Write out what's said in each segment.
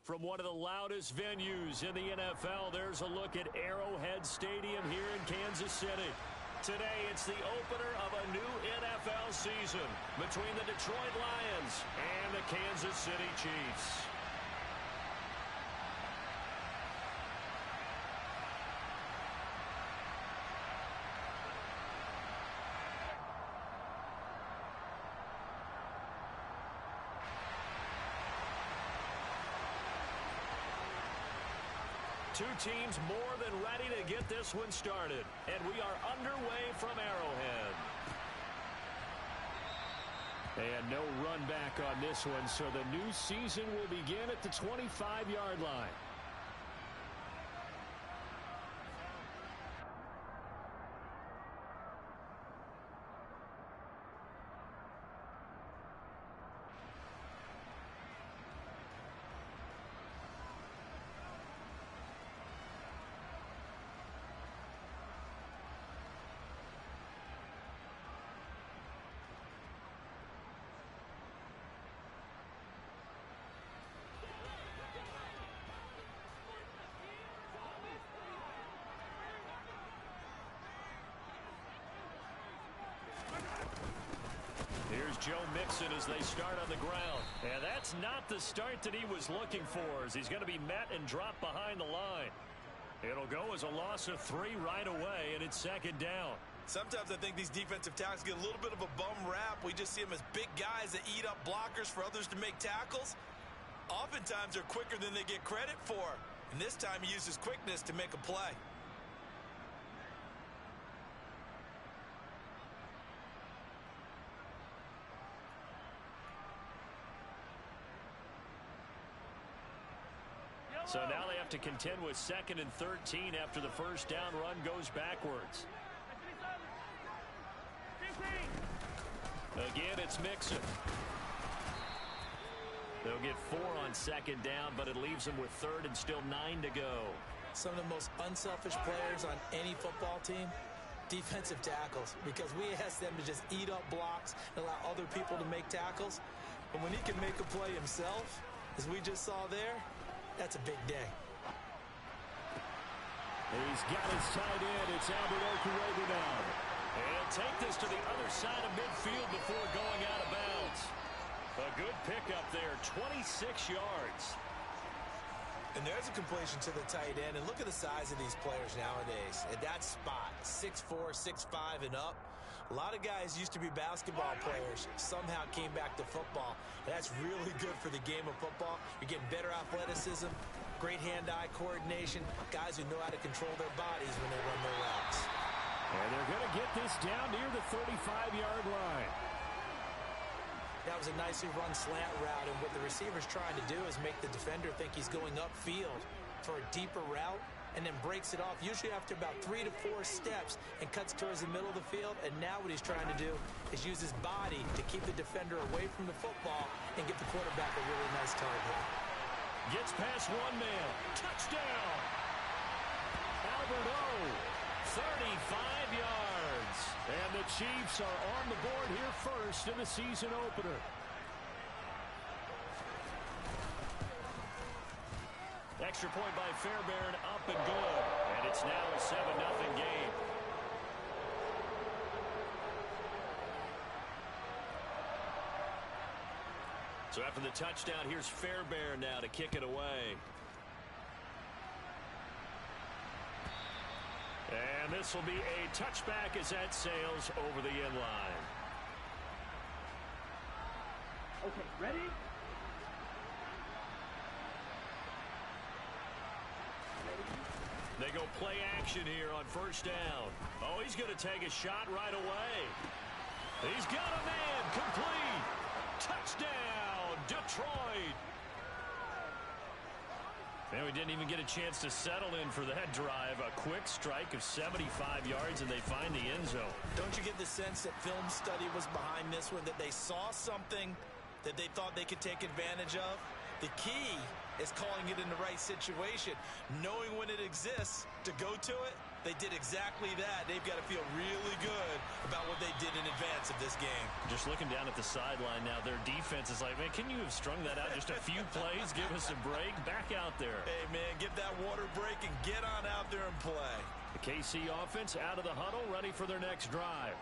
From one of the loudest venues in the NFL, there's a look at Arrowhead Stadium here in Kansas City. Today, it's the opener of a new NFL season between the Detroit Lions and the Kansas City Chiefs. Two teams more than ready to get this one started. And we are underway from Arrowhead. And no run back on this one, so the new season will begin at the 25-yard line. Here's Joe Mixon as they start on the ground. And that's not the start that he was looking for, as he's going to be met and dropped behind the line. It'll go as a loss of 3 right away, and it's second down. Sometimes I think these defensive tackles get a little bit of a bum rap. We just see them as big guys that eat up blockers for others to make tackles. Oftentimes they're quicker than they get credit for. And this time he uses quickness to make a play. So now they have to contend with 2nd and 13 after the first down run goes backwards. Again, it's Mixon. They'll get 4 on 2nd down, but it leaves them with 3rd and still 9 to go. Some of the most unselfish players on any football team, defensive tackles, because we ask them to just eat up blocks and allow other people to make tackles. But when he can make a play himself, as we just saw there, that's a big day. He's got his tight end. It's Albert Okurogu now. And he'll take this to the other side of midfield before going out of bounds. A good pickup there, 26 yards. And there's a completion to the tight end. And look at the size of these players nowadays. At that spot, 6'4", 6'5", and up. A lot of guys used to be basketball players, somehow came back to football. That's really good for the game of football. You're getting better athleticism, great hand-eye coordination, guys who know how to control their bodies when they run their routes. And they're going to get this down near the 35-yard line. That was a nicely run slant route, and what the receiver's trying to do is make the defender think he's going upfield for a deeper route, and then breaks it off, usually after about 3 to 4 steps, and cuts towards the middle of the field. And now what he's trying to do is use his body to keep the defender away from the football and get the quarterback a really nice target. Gets past one man. Touchdown! Albert O, 35 yards. And the Chiefs are on the board here first in the season opener. Extra point by Fairbairn, up and good. And it's now a 7-0 game. So after the touchdown, here's Fairbairn now to kick it away. And this will be a touchback as that sails over the end line. Okay, ready? They go play action here on first down. Oh, he's going to take a shot right away. He's got a man, complete. Touchdown, Detroit. Man, we didn't even get a chance to settle in for that drive. A quick strike of 75 yards, and they find the end zone. Don't you get the sense that film study was behind this one, that they saw something that they thought they could take advantage of? The key is calling it in the right situation, knowing when it exists to go to it, They did exactly that. They've got to feel really good about what they did in advance of this game. Just looking down at the sideline now, their defense is like, man, can you have strung that out just a few plays? Give us a break. Back out there. Hey, man, give that water break and get on out there and play. The KC offense out of the huddle, ready for their next drive.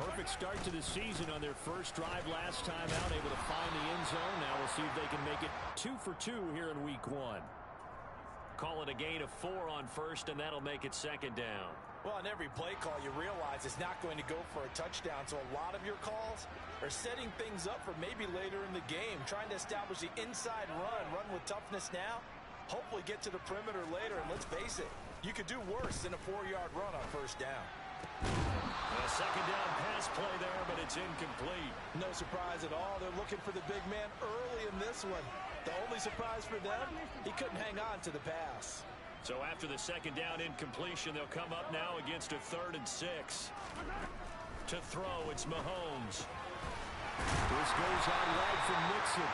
Perfect start to the season on their first drive last time out, able to find the end zone. Now we'll see if they can make it 2 for 2 here in week 1. Call it a gain of 4 on first, and that'll make it second down. Well, on every play call, you realize it's not going to go for a touchdown, so a lot of your calls are setting things up for maybe later in the game, trying to establish the inside run with toughness now, hopefully get to the perimeter later, and let's face it, you could do worse than a 4-yard run on first down. A second down pass play there, but it's incomplete. No surprise at all. They're looking for the big man early in this one. The only surprise for them, he couldn't hang on to the pass. So after the second down incompletion, they'll come up now against a 3rd and 6. To throw, it's Mahomes. This goes out wide from Mixon.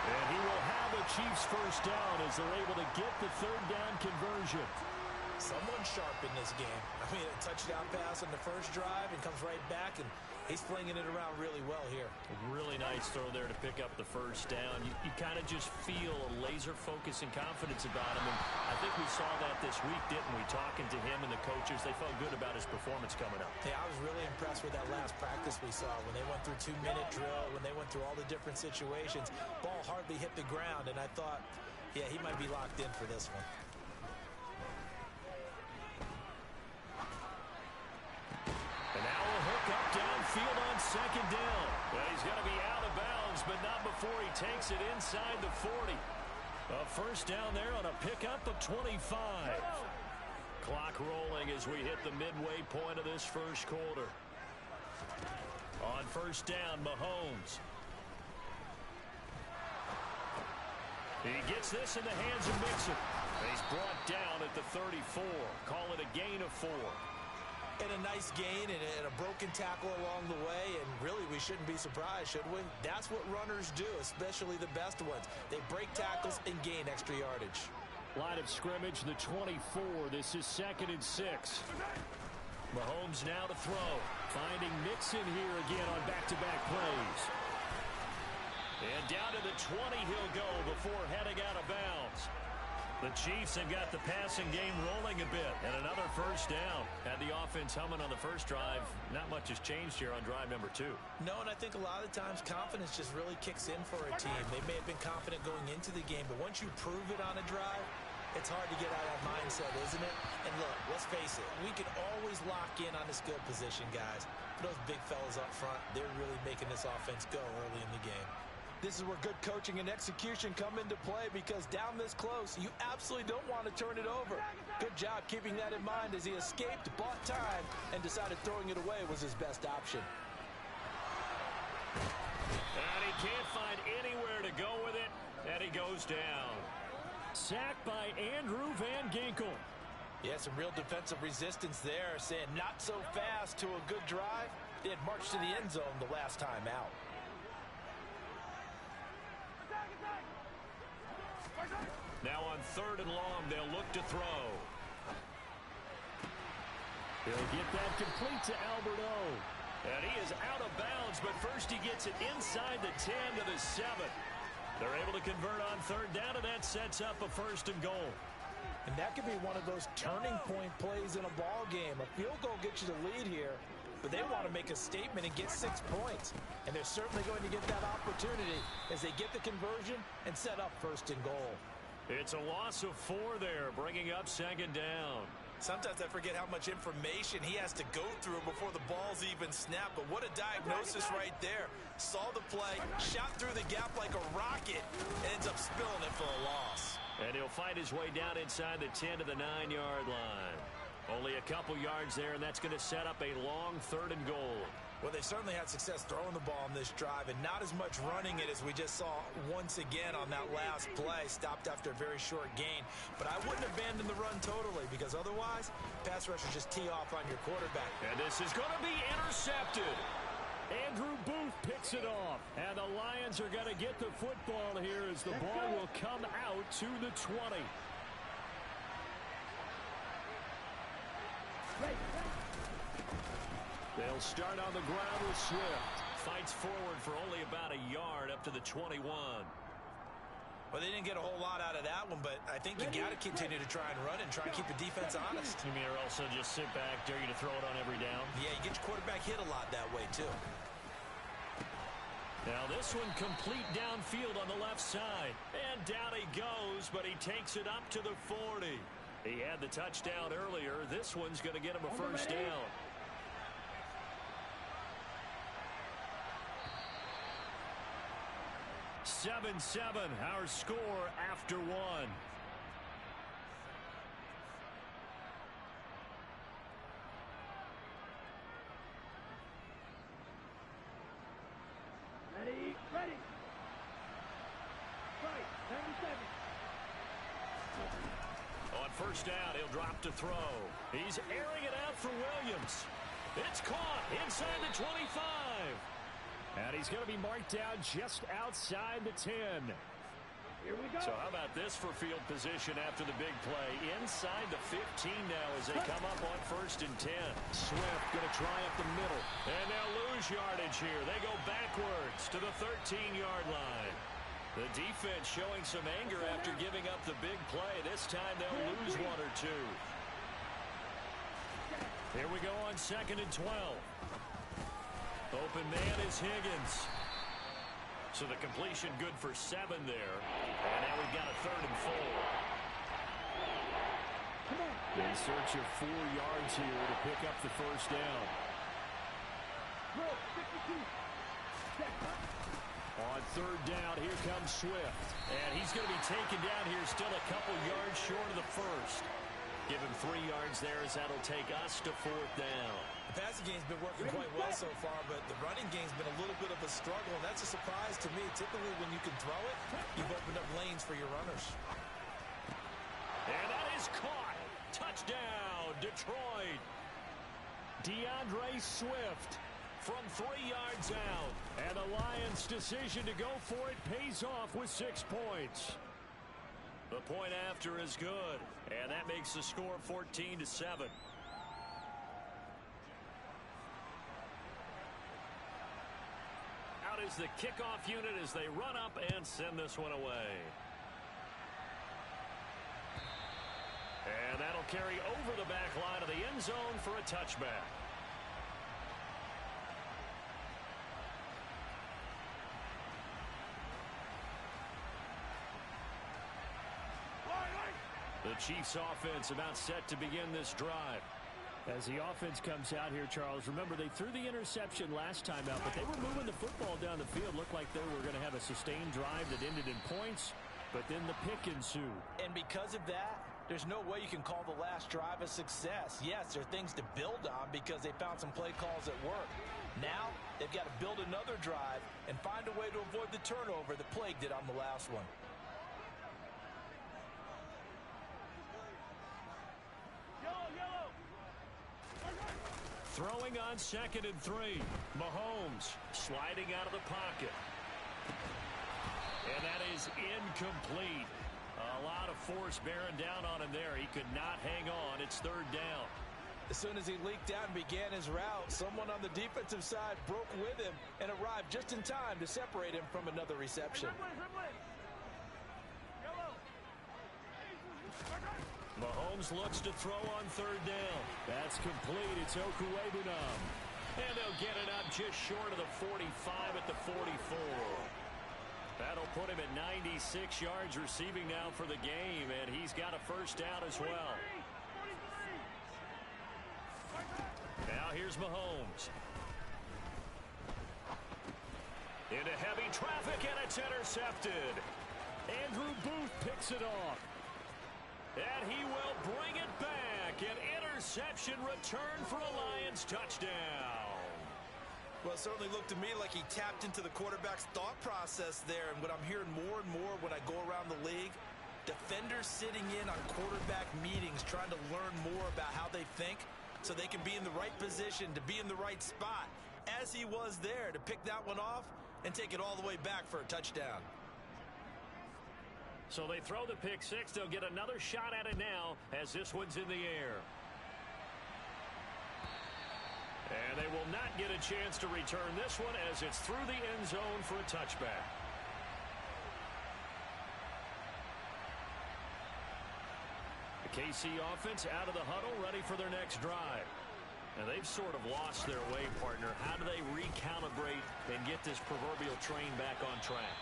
And he will have a Chiefs first down as they're able to get the 3rd down conversion. Someone sharp in this game. I mean, a touchdown pass on the first drive and comes right back, and he's flinging it around really well here. A really nice throw there to pick up the first down. You kind of just feel a laser focus and confidence about him, and I think we saw that this week, didn't we? Talking to him and the coaches, they felt good about his performance coming up. Yeah, I was really impressed with that last practice we saw when they went through 2-minute drill, when they went through all the different situations. Ball hardly hit the ground, and I thought, yeah, he might be locked in for this one. And now a hook up downfield on second down. Well, he's going to be out of bounds, but not before he takes it inside the 40. A first down there on a pickup of 25. Clock rolling as we hit the midway point of this first quarter. On first down, Mahomes. He gets this in the hands of Mixon. He's brought down at the 34. Call it a gain of 4. And a nice gain and a broken tackle along the way, and really we shouldn't be surprised, should we? That's what runners do, especially the best ones. They break tackles and gain extra yardage. Line of scrimmage, the 24. This is 2nd and 6. Mahomes now to throw. Finding Mixon here again on back-to-back plays. And down to the 20 he'll go before heading out of bounds. The Chiefs have got the passing game rolling a bit, and another first down. Had the offense humming on the first drive. Not much has changed here on drive number 2. No, and I think a lot of times confidence just really kicks in for a team. They may have been confident going into the game, but once you prove it on a drive, it's hard to get out of that mindset, isn't it? And look, let's face it, we can always lock in on the skill position, guys. For those big fellas up front, they're really making this offense go early in the game. This is where good coaching and execution come into play, because down this close, you absolutely don't want to turn it over. Good job keeping that in mind as he escaped, bought time, and decided throwing it away was his best option. And he can't find anywhere to go with it, and he goes down. Sacked by Andrew Van Ginkel. Yeah, some real defensive resistance there, saying not so fast to a good drive. They had marched to the end zone the last time out. Now on 3rd and long, they'll look to throw. He'll get that complete to Albert O. And he is out of bounds, but first he gets it inside the 10 to the 7. They're able to convert on 3rd down, and that sets up a 1st and goal. And that could be one of those turning point plays in a ball game. A field goal gets you the lead here, but they want to make a statement and get 6 points. And they're certainly going to get that opportunity as they get the conversion and set up 1st and goal. It's a loss of 4 there, bringing up 2nd down. Sometimes I forget how much information he has to go through before the ball's even snapped. But what a diagnosis right there. Saw the play, shot through the gap like a rocket, and ends up spilling it for a loss. And he'll fight his way down inside the 10 to the 9-yard line. Only a couple yards there, and that's going to set up a long 3rd and goal. Well, they certainly had success throwing the ball on this drive, and not as much running it as we just saw once again on that last play. Stopped after a very short gain. But I wouldn't abandon the run totally, because otherwise, pass rushers just tee off on your quarterback. And this is going to be intercepted. Andrew Booth picks it off. And the Lions are going to get the football here as the ball will come out to the 20. They'll start on the ground with Swift. Fights forward for only about a yard up to the 21. Well, they didn't get a whole lot out of that one, but I think you got to continue to try and run and try and keep the defense honest. You mean, or also just sit back, dare you to throw it on every down? Yeah, you get your quarterback hit a lot that way, too. Now this one complete downfield on the left side. And down he goes, but he takes it up to the 40. He had the touchdown earlier. This one's going to get him a first down. Seven, our score after one. Ready. Fight. 97. On first down, he'll drop to throw. He's airing it out for Williams. It's caught inside the 25. And he's going to be marked down just outside the 10. Here we go. So how about this for field position after the big play? Inside the 15 now as they come up on first and 10. Swift going to try up the middle. And they'll lose yardage here. They go backwards to the 13-yard line. The defense showing some anger after giving up the big play. This time they'll lose one or two. Here we go on second and 12. Open man is Higgins. So the completion good for 7 there. And now we've got a third and 4. In search of 4 yards here to pick up the first down. On third down, here comes Swift. And he's going to be taken down here still a couple yards short of the first. Give him 3 yards there as that'll take us to fourth down. The passing game's been working quite well so far, but the running game's been a little bit of a struggle, and that's a surprise to me. Typically, when you can throw it, you've opened up lanes for your runners. And that is caught. Touchdown, Detroit. DeAndre Swift from 3 yards out. And the Lions' decision to go for it pays off with 6 points. The point after is good, and that makes the score 14-7. Out is the kickoff unit as they run up and send this one away. And that'll carry over the back line of the end zone for a touchback. The Chiefs offense about set to begin this drive. As the offense comes out here, Charles, remember they threw the interception last time out, but they were moving the football down the field. Looked like they were going to have a sustained drive that ended in points, but then the pick ensued. And because of that, there's no way you can call the last drive a success. Yes, there are things to build on because they found some play calls that work. Now, they've got to build another drive and find a way to avoid the turnover that plagued it on the last one. Throwing on second and 3. Mahomes sliding out of the pocket. And that is incomplete. A lot of force bearing down on him there. He could not hang on. It's third down. As soon as he leaked out and began his route, someone on the defensive side broke with him and arrived just in time to separate him from another reception. Mahomes looks to throw on third down. That's complete. It's Okuwebunam. And they'll get it up just short of the 45 at the 44. That'll put him at 96 yards receiving now for the game, and he's got a first down as well. Now here's Mahomes. Into heavy traffic, and it's intercepted. Andrew Booth picks it off. And he will bring it back. An interception return for a Lions touchdown. Well, it certainly looked to me like he tapped into the quarterback's thought process there. And what I'm hearing more and more when I go around the league, defenders sitting in on quarterback meetings trying to learn more about how they think so they can be in the right position to be in the right spot, as he was there to pick that one off and take it all the way back for a touchdown. So they throw the pick six. They'll get another shot at it now as this one's in the air. And they will not get a chance to return this one as it's through the end zone for a touchback. The KC offense out of the huddle, ready for their next drive. And they've sort of lost their way, partner. How do they recalibrate and get this proverbial train back on track?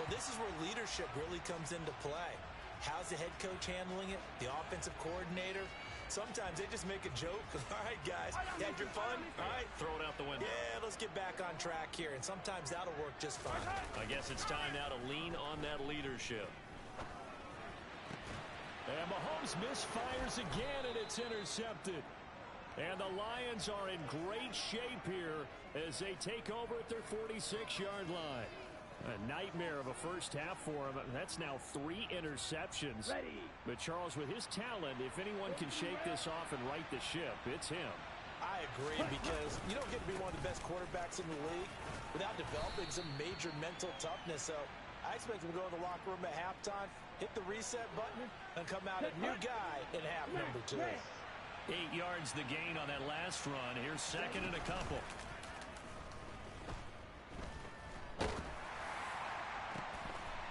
Well, this is where leadership really comes into play. How's the head coach handling it? The offensive coordinator? Sometimes they just make a joke. All right, guys, you had your fun? All right. Throw it out the window. Yeah, let's get back on track here. And sometimes that'll work just fine. I guess it's time now to lean on that leadership. And Mahomes misfires again, and it's intercepted. And the Lions are in great shape here as they take over at their 46-yard line. A nightmare of a first half for him. That's now 3 interceptions. Ready. But Charles, with his talent, if anyone can shake this off and right the ship, it's him. I agree, because you don't get to be one of the best quarterbacks in the league without developing some major mental toughness. So I expect him to go in the locker room at halftime, hit the reset button, and come out a new guy in half number 2. 8 yards the gain on that last run. Here's second and a couple.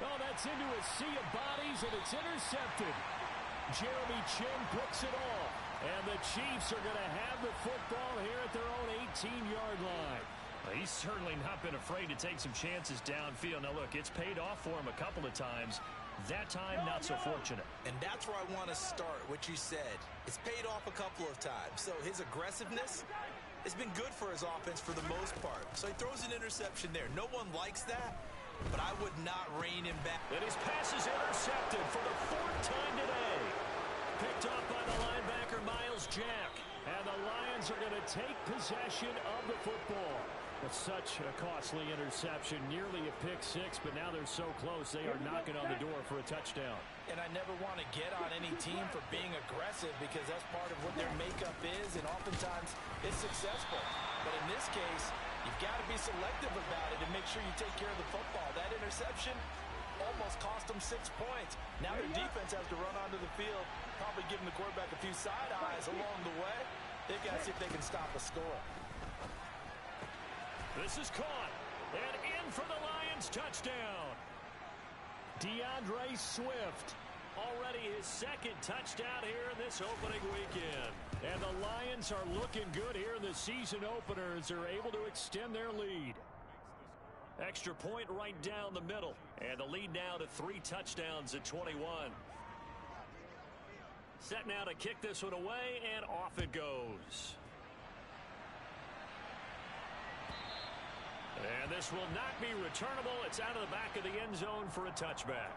Oh, that's into a sea of bodies, and it's intercepted. Jeremy Chin picks it off. And the Chiefs are going to have the football here at their own 18-yard line. Well, he's certainly not been afraid to take some chances downfield. Now, look, it's paid off for him a couple of times. That time, not so fortunate. And that's where I want to start, what you said. It's paid off a couple of times. So his aggressiveness has been good for his offense for the most part. So he throws an interception there. No one likes that, but I would not rein him back. And his pass is intercepted for the 4th time today. Picked off by the linebacker, Miles Jack. And the Lions are going to take possession of the football. It's such a costly interception, nearly a pick-6, but now they're so close they are knocking on the door for a touchdown. And I never want to get on any team for being aggressive, because that's part of what their makeup is, and oftentimes it's successful. But in this case, you've got to be selective about it and make sure you take care of the football. That interception almost cost them 6 points. Now their defense has to run onto the field, probably giving the quarterback a few side eyes along the way. They've got to see if they can stop a score. This is caught, and in for the Lions, touchdown. DeAndre Swift, already his 2nd touchdown here in this opening weekend. And the Lions are looking good here in the season opener as they're able to extend their lead. Extra point right down the middle, and the lead now to 3 touchdowns at 21. Set now to kick this one away, and off it goes. And this will not be returnable. It's out of the back of the end zone for a touchback.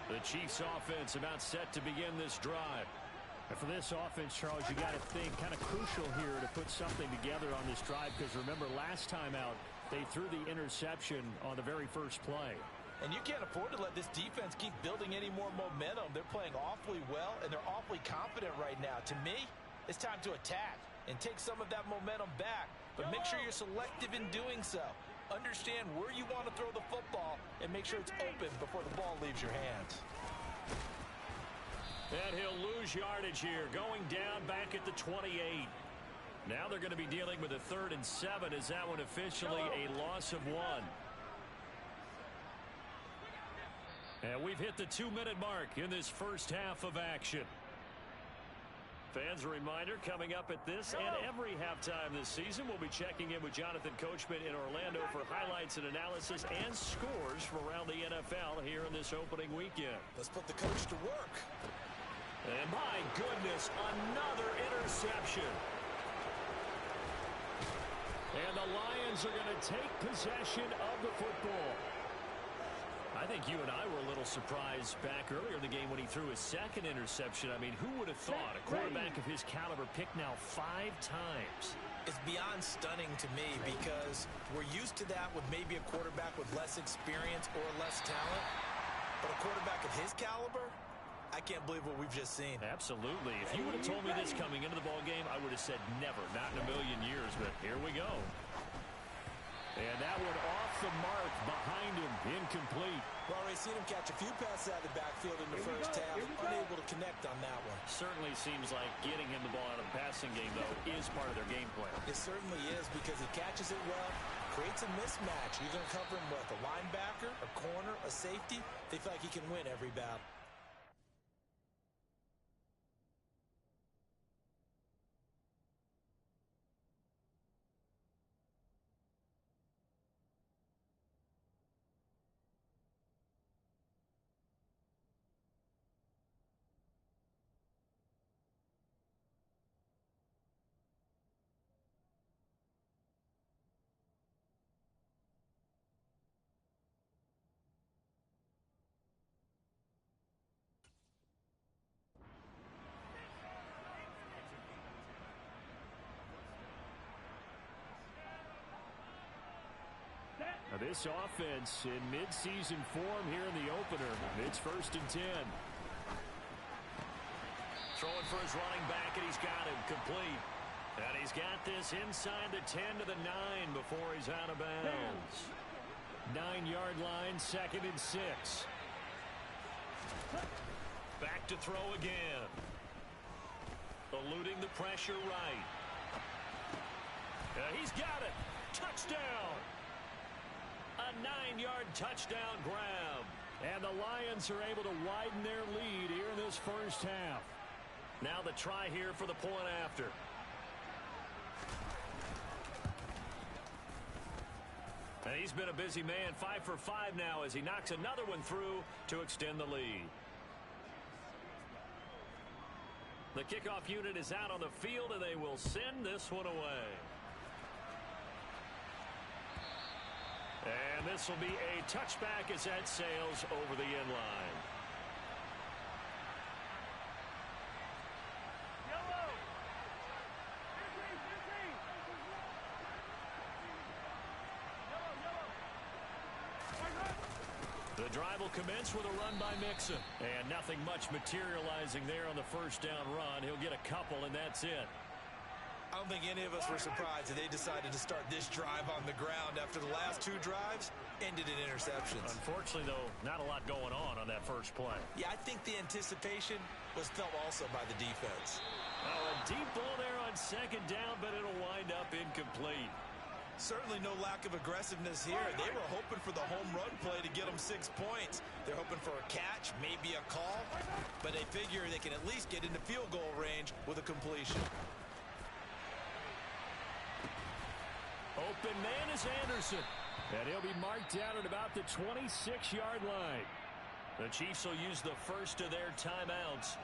The Chiefs offense about set to begin this drive. And for this offense, Charles, you got to think kind of crucial here to put something together on this drive, because remember last time out they threw the interception on the very first play. And you can't afford to let this defense keep building any more momentum. They're playing awfully well, and they're awfully confident right now. To me, it's time to attack and take some of that momentum back. But make sure you're selective in doing so. Understand where you want to throw the football and make sure it's open before the ball leaves your hands. And he'll lose yardage here, going down back at the 28. Now they're going to be dealing with a 3rd and 7. Is that one officially a loss of 1? And we've hit the 2-minute mark in this first half of action. Fans, a reminder, coming up at this and every halftime this season, we'll be checking in with Jonathan Coachman in Orlando for highlights and analysis and scores from around the NFL here in this opening weekend. Let's put the coach to work. And my goodness, another interception. And the Lions are going to take possession of the football. I think you and I were a little surprised back earlier in the game when he threw his 2nd interception. I mean, who would have thought a quarterback of his caliber picked now 5 times? It's beyond stunning to me, because we're used to that with maybe a quarterback with less experience or less talent. But a quarterback of his caliber, I can't believe what we've just seen. Absolutely. If you would have told me this coming into the ballgame, I would have said never, not in a million years. But here we go. And that one off the mark behind him, incomplete. Well, we've seen him catch a few passes out of the backfield in the first half, unable able to connect on that one. Certainly seems like getting him the ball out of the passing game, though, is part of their game plan. It certainly is because he catches it well, creates a mismatch. You're going to cover him with a linebacker, a corner, a safety. They feel like he can win every battle. This offense in midseason form here in the opener. It's 1st and 10. Throwing for his running back, and he's got him complete. And he's got this inside the 10 to the 9 before he's out of bounds. 9-yard line, 2nd and 6. Back to throw again. Eluding the pressure right. He's got it. Touchdown. A 9-yard touchdown grab. And the Lions are able to widen their lead here in this first half. Now the try here for the point after. And he's been a busy man, 5 for 5 now as he knocks another one through to extend the lead. The kickoff unit is out on the field, and they will send this one away. And this will be a touchback as that sails over the end line. The drive will commence with a run by Mixon. And nothing much materializing there on the first down run. He'll get a couple, and that's it. I don't think any of us were surprised that they decided to start this drive on the ground after the last 2 drives ended in interceptions. Unfortunately, though, not a lot going on that first play. Yeah, I think the anticipation was felt also by the defense. Oh, a deep ball there on 2nd down, but it'll wind up incomplete. Certainly no lack of aggressiveness here. They were hoping for the home run play to get them 6 points. They're hoping for a catch, maybe a call, but they figure they can at least get into field goal range with a completion. Open man is Anderson. And he'll be marked down at about the 26-yard line. The Chiefs will use the first of their timeouts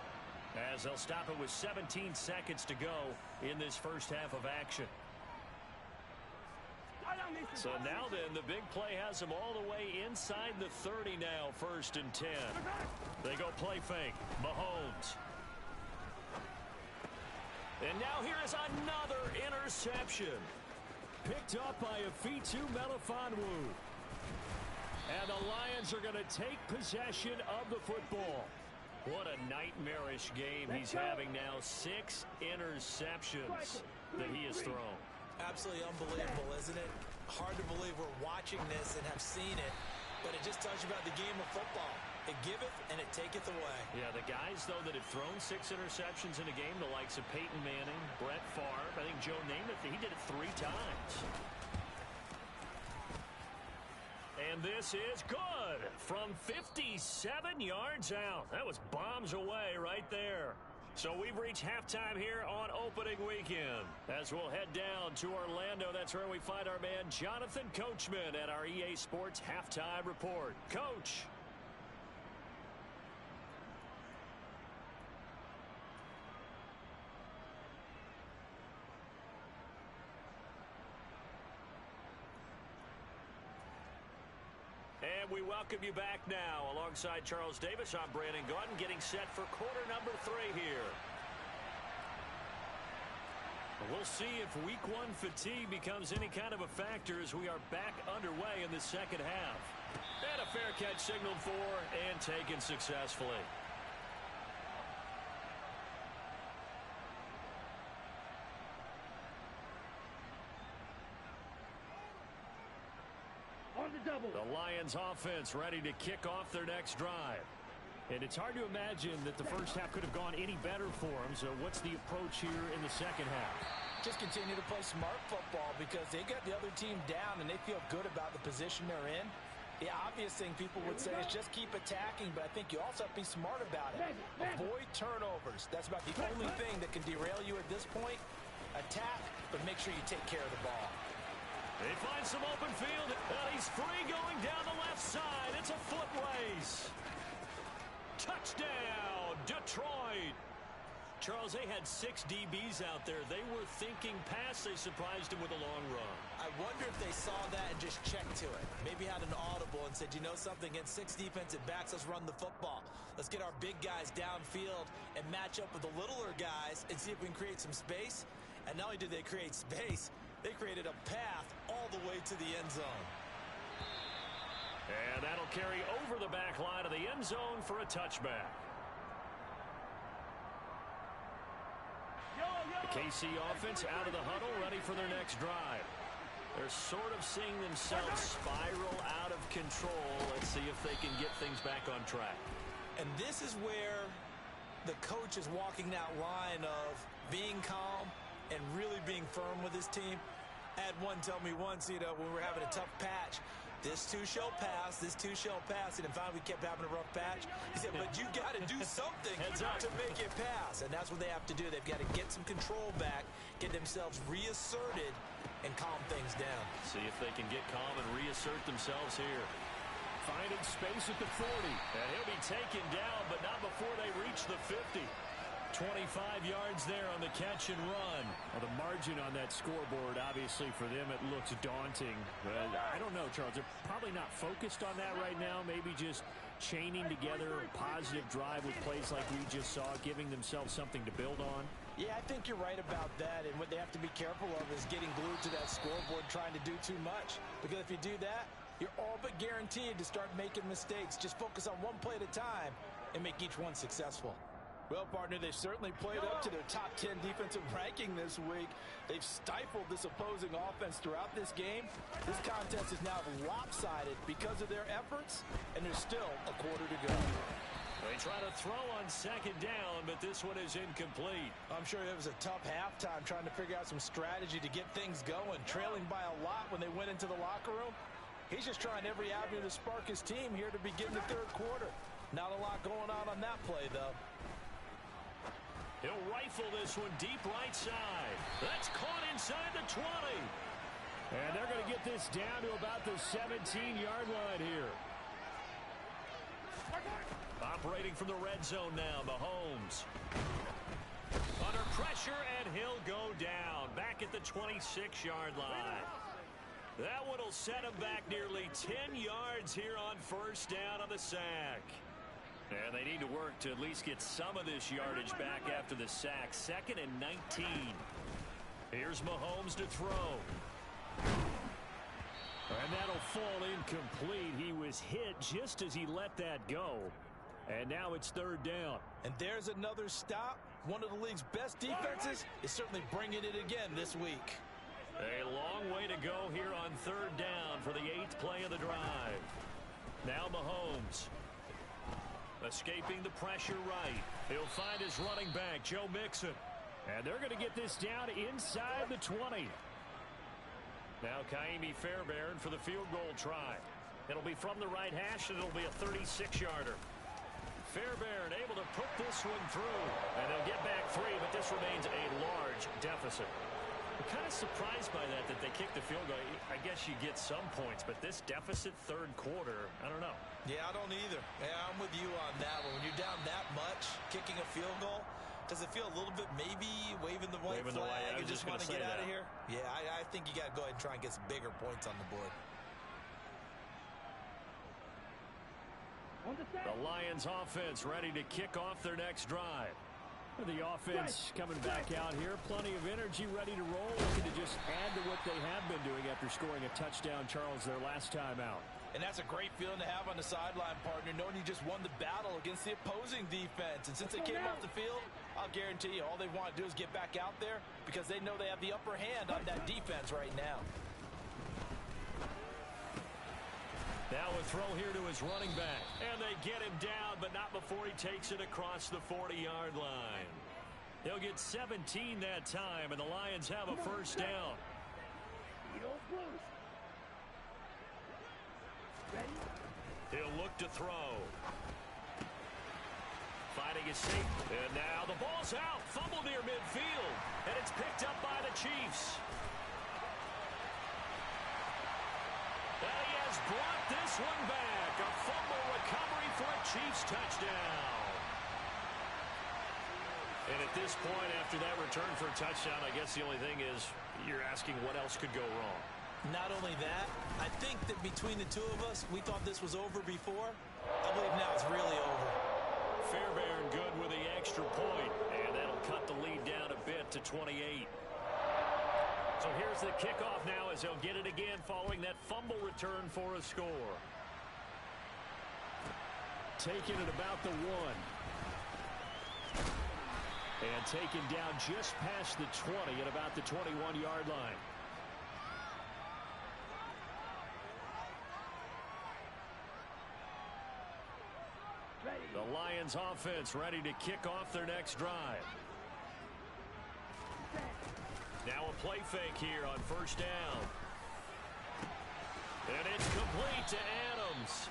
as they'll stop it with 17 seconds to go in this first half of action. So now then, the big play has them all the way inside the 30 now, 1st and 10. They go play fake. Mahomes. And now here is another interception. Picked up by Afitu Melifonwu. And the Lions are going to take possession of the football. What a nightmarish game he's having now. 6 interceptions that he has thrown. Absolutely unbelievable, isn't it? Hard to believe we're watching this and have seen it, but it just tells you about the game of football. It giveth and it taketh away. Yeah, the guys, though, that have thrown 6 interceptions in a game, the likes of Peyton Manning, Brett Favre, I think Joe Namath, he did it 3 times. And this is good from 57 yards out. That was bombs away right there. So we've reached halftime here on opening weekend. As we'll head down to Orlando, that's where we find our man Jonathan Coachman at our EA Sports Halftime Report. Coach. And we welcome you back now. Alongside Charles Davis, I'm Brandon Gaudin, getting set for quarter number 3 here. We'll see if week 1 fatigue becomes any kind of a factor as we are back underway in the second half. And a fair catch signaled for and taken successfully. The Lions offense ready to kick off their next drive. And it's hard to imagine that the first half could have gone any better for them. So what's the approach here in the second half? Just continue to play smart football because they got the other team down and they feel good about the position they're in. The obvious thing people would say is just keep attacking, but I think you also have to be smart about it. Avoid turnovers. That's about the only thing that can derail you at this point. Attack, but make sure you take care of the ball. They find some open field, and he's free going down the left side. It's a foot race. Touchdown, Detroit. Charles, they had 6 DBs out there. They were thinking pass. They surprised him with a long run. I wonder if they saw that and just checked to it. Maybe had an audible and said, you know something, against 6 defensive backs, let's run the football. Let's get our big guys downfield and match up with the littler guys and see if we can create some space. And not only did they create space, they created a path all the way to the end zone. And that'll carry over the back line of the end zone for a touchback. The KC offense out of the huddle, ready for their next drive. They're sort of seeing themselves spiral out of control. Let's see if they can get things back on track. And this is where the coach is walking that line of being calm and really being firm with his team. I had one tell me once, when we were having a tough patch, this too shall pass, this too shall pass. And finally we kept having a rough patch. He said, but you got to do something to make it pass. And that's what they have to do. They've got to get some control back, get themselves reasserted, and calm things down. See if they can get calm and reassert themselves here. Finding space at the 40. And he'll be taken down, but not before they reach the 50. 25 yards there on the catch and run. Well, the margin on that scoreboard, obviously, for them, it looks daunting. But I don't know, Charles. They're probably not focused on that right now. Maybe just chaining together a positive drive with plays like we just saw, giving themselves something to build on. Yeah, I think you're right about that. And what they have to be careful of is getting glued to that scoreboard trying to do too much. Because if you do that, you're all but guaranteed to start making mistakes. Just focus on one play at a time and make each one successful. Well, partner, they've certainly played up to their top 10 defensive ranking this week. They've stifled this opposing offense throughout this game. This contest is now lopsided because of their efforts, and there's still a quarter to go. They try to throw on second down, but this one is incomplete. I'm sure it was a tough halftime trying to figure out some strategy to get things going, trailing by a lot when they went into the locker room. He's just trying every avenue to spark his team here to begin the third quarter. Not a lot going on that play, though. He'll rifle this one deep right side. That's caught inside the 20. And they're going to get this down to about the 17-yard line here. Operating from the red zone now, Mahomes. Under pressure, and he'll go down. Back at the 26-yard line. That one will set him back nearly 10 yards here on first down on the sack. And they need to work to at least get some of this yardage back after the sack. 2nd and 19. Here's Mahomes to throw. And that'll fall incomplete. He was hit just as he let that go. And now it's 3rd down. And there's another stop. One of the league's best defenses is certainly bringing it again this week. A long way to go here on 3rd down for the 8th play of the drive. Now Mahomes. Escaping the pressure right. He'll find his running back, Joe Mixon. And they're going to get this down inside the 20. Now Kaimi Fairbairn for the field goal try. It'll be from the right hash, and it'll be a 36-yarder. Fairbairn able to put this one through. And they'll get back 3, but this remains a large deficit. I'm kind of surprised by that they kicked the field goal. I guess you get some points, but this deficit 3rd quarter, I don't know. Yeah, I don't either. Yeah, I'm with you on that one. When you're down that much, kicking a field goal, does it feel a little bit maybe waving the white flag and just want to get out of here? Yeah, I think you got to go ahead and try and get some bigger points on the board. The Lions offense ready to kick off their next drive. The offense coming back out here. Plenty of energy, ready to roll. Looking to just add to what they have been doing after scoring a touchdown, Charles, their last time out. And that's a great feeling to have on the sideline, partner, knowing you just won the battle against the opposing defense. And since they came off the field, I'll guarantee you all they want to do is get back out there because they know they have the upper hand on that defense right now. Now a throw here to his running back. And they get him down, but not before he takes it across the 40-yard line. He'll get 17 that time, and the Lions have a first down. He'll look to throw. Finding his safe. And now the ball's out. Fumble near midfield. And it's picked up by the Chiefs. And he has brought this one back. A fumble recovery for a Chiefs touchdown. And at this point, after that return for a touchdown, I guess the only thing is you're asking what else could go wrong. Not only that, I think that between the two of us, we thought this was over before. I believe now it's really over. Fairbairn good with the extra point, and that'll cut the lead down a bit to 28. So here's the kickoff now as they'll get it again following that fumble return for a score. Taking it about the 1. And taken down just past the 20 at about the 21-yard line. The Lions offense ready to kick off their next drive. Now a play fake here on first down. And it's complete to Adams.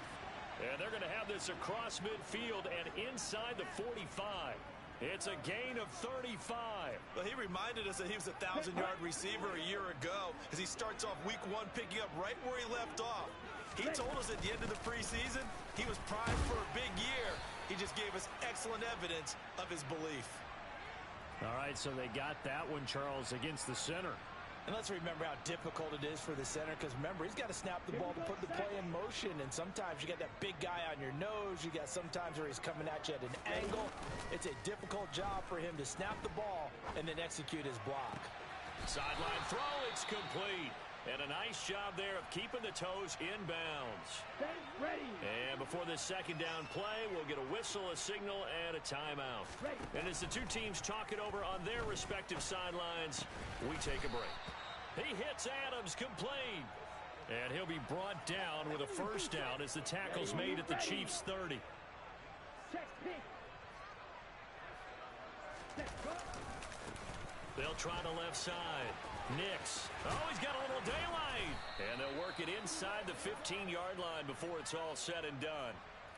And they're going to have this across midfield and inside the 45. It's a gain of 35. Well, he reminded us that he was a 1,000-yard receiver a year ago as he starts off week 1 picking up right where he left off. He told us at the end of the preseason he was primed for a big year. He just gave us excellent evidence of his belief. All right, so they got that one, Charles, against the center. And let's remember how difficult it is for the center, because remember, he's got to snap the ball to put the play in motion, and sometimes you got that big guy on your nose. You got sometimes where he's coming at you at an angle. It's a difficult job for him to snap the ball and then execute his block. Sideline throw, it's complete. And a nice job there of keeping the toes inbounds. And before this second down play, we'll get a whistle, a signal, and a timeout. And as the two teams talk it over on their respective sidelines, we take a break. He hits Adams complete. And he'll be brought down with a first down as the tackle's made at the Chiefs' 30. They'll try the left side. Nix. Oh, he's got a little daylight. And they'll work it inside the 15-yard line before it's all said and done.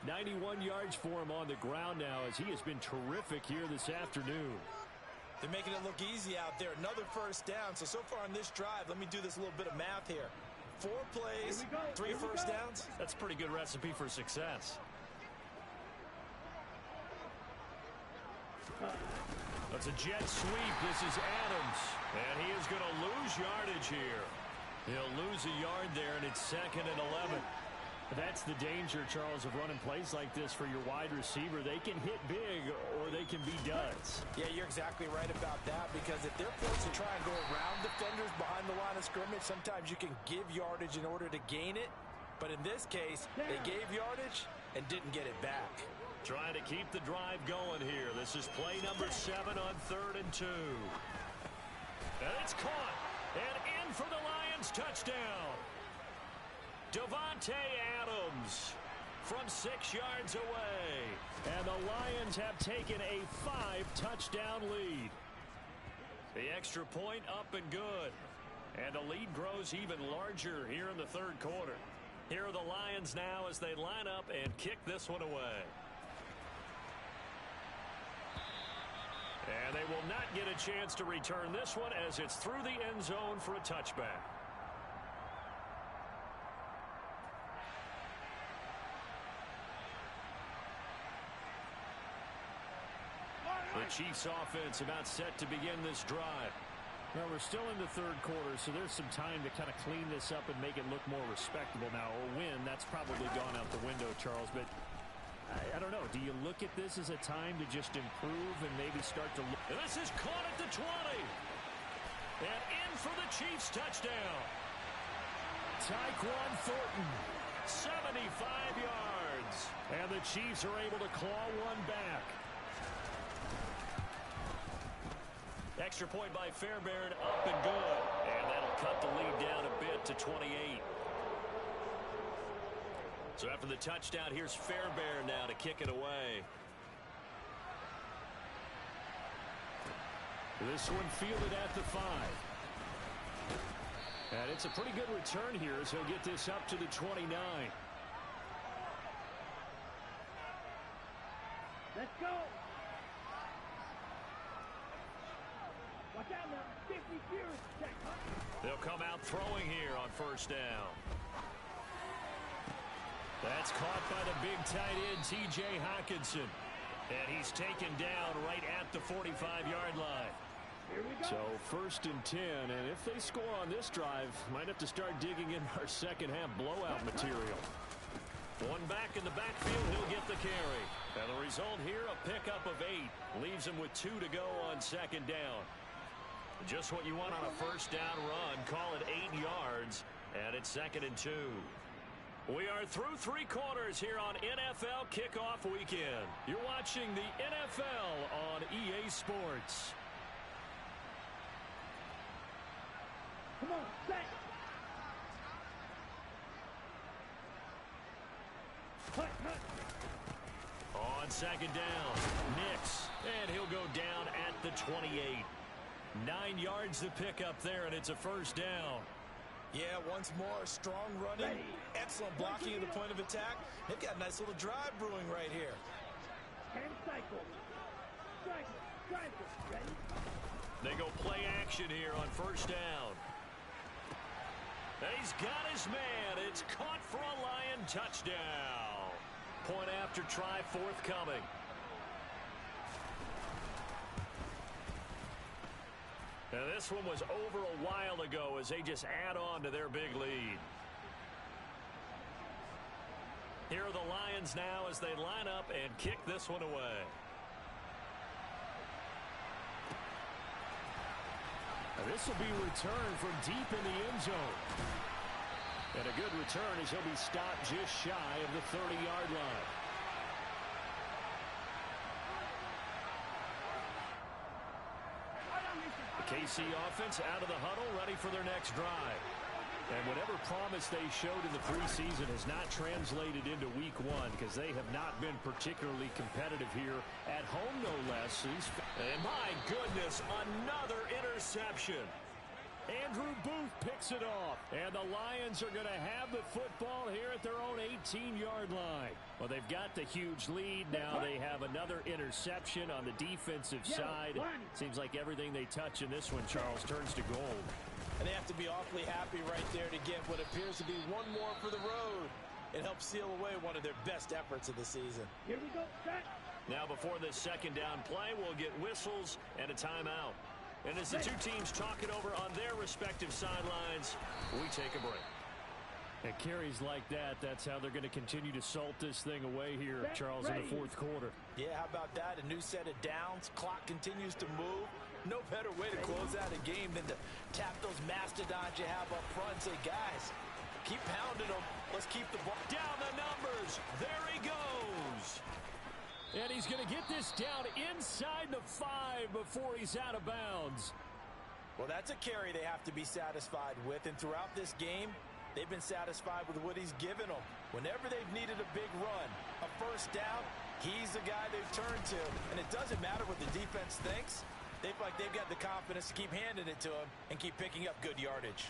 91 yards for him on the ground now as he has been terrific here this afternoon. They're making it look easy out there. Another first down. So far on this drive, let me do this little bit of math here. 4 plays, 3 first downs. That's a pretty good recipe for success. That's a jet sweep. This is Adams. And he is going to lose yardage here. He'll lose a yard there, and it's 2nd and 11. That's the danger, Charles, of running plays like this for your wide receiver. They can hit big or they can be duds. Yeah, you're exactly right about that, because if they're forced to try and go around defenders behind the line of scrimmage, sometimes you can give yardage in order to gain it. But in this case, they gave yardage and didn't get it back. Trying to keep the drive going here. This is play number 7 on 3rd and 2. And it's caught. And in for the Lions touchdown. Davante Adams from 6 yards away. And the Lions have taken a 5-touchdown lead. The extra point up and good. And the lead grows even larger here in the 3rd quarter. Here are the Lions now as they line up and kick this one away. And they will not get a chance to return this one as it's through the end zone for a touchback. The Chiefs offense about set to begin this drive. Well, we're still in the 3rd quarter, so there's some time to kind of clean this up and make it look more respectable now. Or win, that's probably gone out the window, Charles. But I don't know. Do you look at this as a time to just improve and maybe start to look? And this is caught at the 20. And in for the Chiefs touchdown. Tyquan Thornton. 75 yards. And the Chiefs are able to claw one back. Extra point by Fairbairn, up and good. And that'll cut the lead down a bit to 28. So after the touchdown, here's Fairbairn now to kick it away. This one fielded at the 5. And it's a pretty good return here as he'll get this up to the 29. Let's go. Watch out now. 50 years. They'll come out throwing here on first down. That's caught by the big tight end, T.J. Hockenson. And he's taken down right at the 45-yard line. Here we go. So first and 10, and if they score on this drive, might have to start digging in our second half blowout material. One back in the backfield, he'll get the carry. And the result here, a pickup of 8. Leaves him with 2 to go on second down. Just what you want on a first down run. Call it 8 yards, and it's second and 2. We are through 3 quarters here on NFL Kickoff Weekend. You're watching the NFL on EA Sports. Come on, set. Cut. On second down, Nix, and he'll go down at the 28. 9 yards to pick up there, and it's a first down. Yeah, once more, strong running, excellent blocking at the point of attack. They've got a nice little drive brewing right here. 10 cycles. Striker. Ready? They go play action here on first down. And he's got his man. It's caught for a Lion touchdown. Point after try forthcoming. And this one was over a while ago as they just add on to their big lead. Here are the Lions now as they line up and kick this one away. And this will be returned from deep in the end zone. And a good return as he'll be stopped just shy of the 30-yard line. The KC offense out of the huddle, ready for their next drive. And whatever promise they showed in the preseason has not translated into week 1 because they have not been particularly competitive here at home, no less. And my goodness, another interception. Andrew Booth picks it off. And the Lions are going to have the football here at their own 18-yard line. Well, they've got the huge lead. Now they have another interception on the defensive side. Seems like everything they touch in this one, Charles, turns to gold. And they have to be awfully happy right there to get what appears to be one more for the road. It helps seal away one of their best efforts of the season. Here we go, set. Now before this second down play, we'll get whistles and a timeout. And as the two teams talk it over on their respective sidelines, we take a break. And carries like that, that's how they're going to continue to salt this thing away here, Charles, in the fourth quarter. Yeah, how about that? A new set of downs. Clock continues to move. No better way to close out a game than to tap those mastodons you have up front and say, guys, keep pounding them. Let's keep the ball. Down the numbers. There he goes. And he's going to get this down inside the 5 before he's out of bounds. Well, that's a carry they have to be satisfied with. And throughout this game, they've been satisfied with what he's given them. Whenever they've needed a big run, a first down, he's the guy they've turned to. And it doesn't matter what the defense thinks. They feel like they've got the confidence to keep handing it to him and keep picking up good yardage.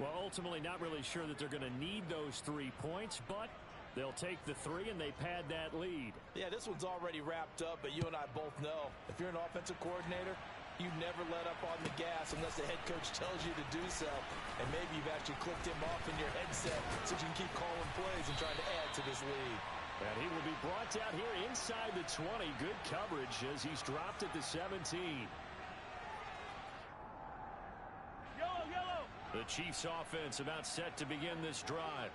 Well, ultimately not really sure that they're going to need those 3 points, but they'll take the 3 and they pad that lead. Yeah, this one's already wrapped up, but you and I both know if you're an offensive coordinator, you never let up on the gas unless the head coach tells you to do so. And maybe you've actually clicked him off in your headset so you can keep calling plays and trying to add to this lead. And he will be brought down here inside the 20. Good coverage as he's dropped at the 17. Yellow. The Chiefs offense about set to begin this drive.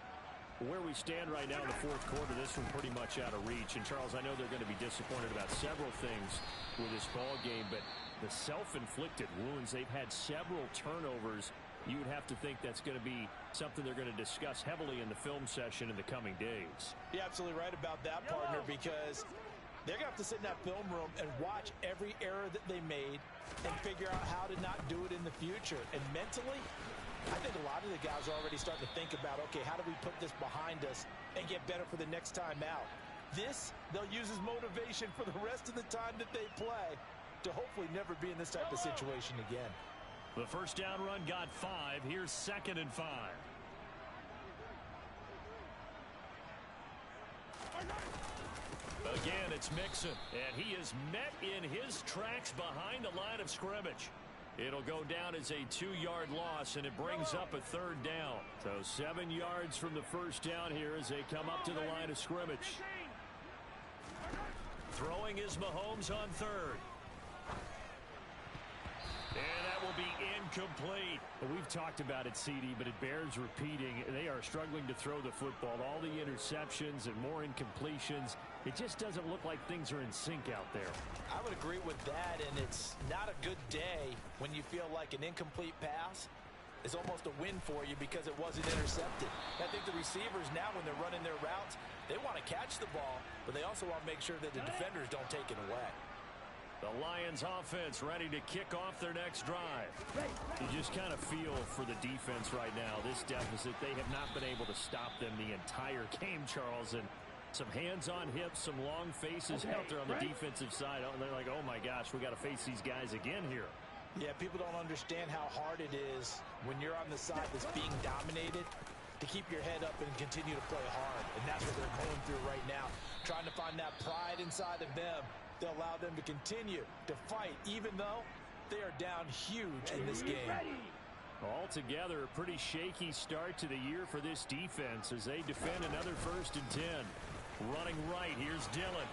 Where we stand right now in the fourth quarter, this one pretty much out of reach. And, Charles, I know they're going to be disappointed about several things with this ball game, but the self-inflicted wounds, they've had several turnovers. You would have to think that's going to be something they're going to discuss heavily in the film session in the coming days. You're absolutely right about that, partner, because They're going to have to sit in that film room and watch every error that they made and figure out how to not do it in the future. And mentally, I think a lot of the guys are already starting to think about, okay, how do we put this behind us and get better for the next time out? This, they'll use as motivation for the rest of the time that they play to hopefully never be in this type of situation again. The first down run got 5. Here's 2nd and 5. Again, it's Mixon, and he is met in his tracks behind the line of scrimmage. It'll go down as a 2-yard loss, and it brings up a 3rd down. So 7 yards from the first down here as they come up to the line of scrimmage. Throwing is Mahomes on 3rd. And that will be incomplete. We've talked about it, CD, but it bears repeating. They are struggling to throw the football. All the interceptions and more incompletions. It just doesn't look like things are in sync out there. I would agree with that, and it's not a good day when you feel like an incomplete pass is almost a win for you because it wasn't intercepted. I think the receivers now, when they're running their routes, they want to catch the ball, but they also want to make sure that the defenders don't take it away. The Lions offense ready to kick off their next drive. You just kind of feel for the defense right now. This deficit, they have not been able to stop them the entire game, Charles. And some hands on hips, some long faces out there on the defensive side. And they're like, oh my gosh, we got to face these guys again here. Yeah, people don't understand how hard it is when you're on the side that's being dominated to keep your head up and continue to play hard. And that's what they're going through right now, trying to find that pride inside of them to allow them to continue to fight, even though they are down huge in this game. Altogether, a pretty shaky start to the year for this defense as they defend another 1st and 10. Running right, here's Dillon.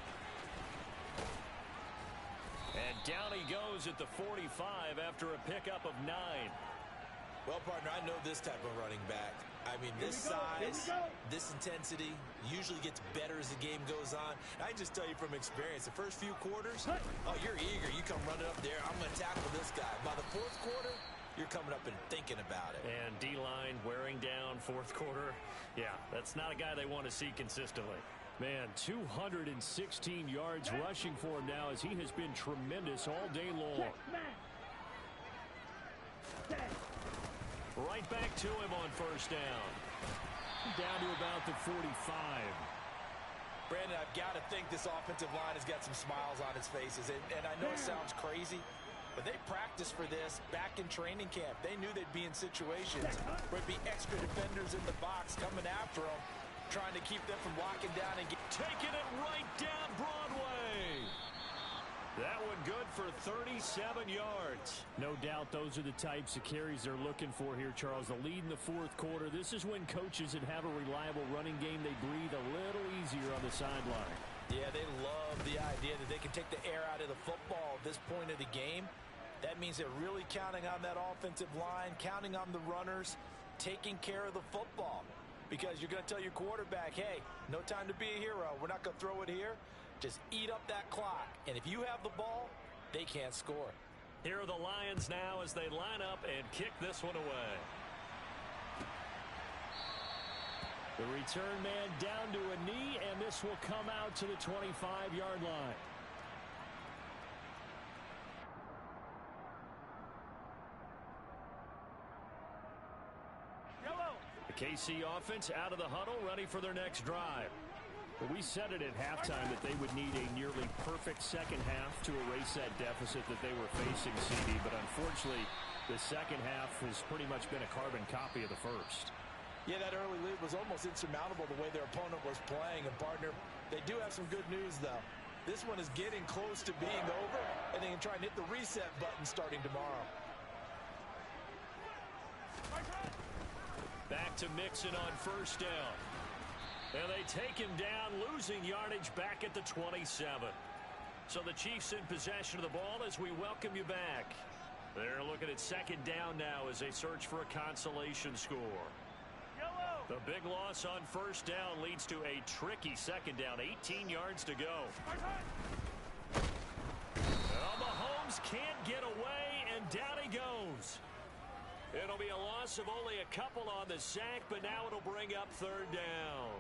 And down he goes at the 45 after a pickup of 9. Well, partner, I know this type of running back. I mean, this size, this intensity usually gets better as the game goes on. I just tell you from experience, the first few quarters, oh, you're eager. You come running up there. I'm going to tackle this guy. By the 4th quarter, you're coming up and thinking about it. And D-line wearing down 4th quarter. Yeah, that's not a guy they want to see consistently. Man, 216 yards rushing for him now as he has been tremendous all day long. Right back to him on 1st down. Down to about the 45. Brandon, I've got to think this offensive line has got some smiles on its faces. And I know it sounds crazy, but they practiced for this back in training camp. They knew they'd be in situations where it'd be extra defenders in the box coming after them, trying to keep them from locking down and taking it right down Broadway. That one good for 37 yards. No doubt those are the types of carries they're looking for here, Charles. The lead in the 4th quarter. This is when coaches that have a reliable running game, they breathe a little easier on the sideline. Yeah, they love the idea that they can take the air out of the football at this point of the game. That means they're really counting on that offensive line, counting on the runners, taking care of the football. Because you're going to tell your quarterback, hey, no time to be a hero. We're not going to throw it here. Just eat up that clock. And if you have the ball, they can't score. Here are the Lions now as they line up and kick this one away. The return man down to a knee, and this will come out to the 25-yard line. The KC offense out of the huddle, ready for their next drive. We said it at halftime that they would need a nearly perfect second half to erase that deficit that they were facing, CD. But unfortunately, the second half has pretty much been a carbon copy of the first. Yeah, that early lead was almost insurmountable the way their opponent was playing. And, partner, they do have some good news, though. This one is getting close to being over, and they can try and hit the reset button starting tomorrow. Back to Mixon on 1st down. And they take him down, losing yardage back at the 27. So the Chiefs in possession of the ball as we welcome you back. They're looking at 2nd down now as they search for a consolation score. The big loss on 1st down leads to a tricky 2nd down, 18 yards to go. Mahomes can't get away, and down he goes. It'll be a loss of only a couple on the sack, but now it'll bring up 3rd down.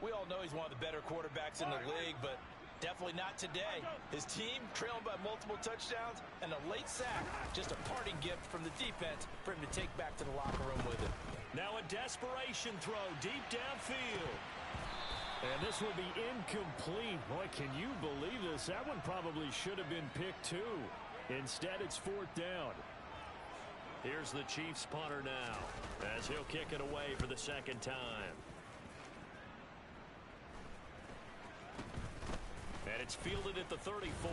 We all know he's one of the better quarterbacks in the league, but Definitely not today. His team trailing by multiple touchdowns and a late sack. Just a parting gift from the defense for him to take back to the locker room with him. Now a desperation throw deep downfield. And this will be incomplete. Boy, can you believe this? That one probably should have been picked too. Instead, it's 4th down. Here's the Chiefs punter now as he'll kick it away for the 2nd time. And it's fielded at the 34.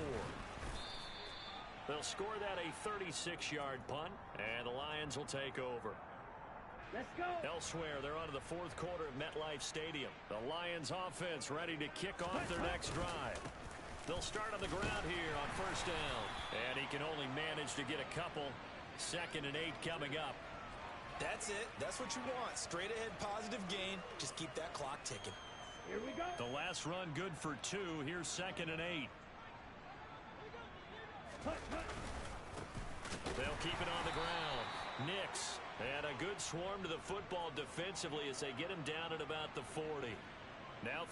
They'll score that a 36-yard punt, and the Lions will take over. Let's go. Elsewhere, they're on to the 4th quarter at MetLife Stadium. The Lions offense ready to kick off their next drive. They'll start on the ground here on 1st down. And he can only manage to get a couple. 2nd and 8 coming up. That's it. That's what you want. Straight ahead positive gain. Just keep that clock ticking. Here we go. The last run good for 2. Here's 2nd and 8. They'll keep it on the ground. Nix. And a good swarm to the football defensively as they get him down at about the 40. Now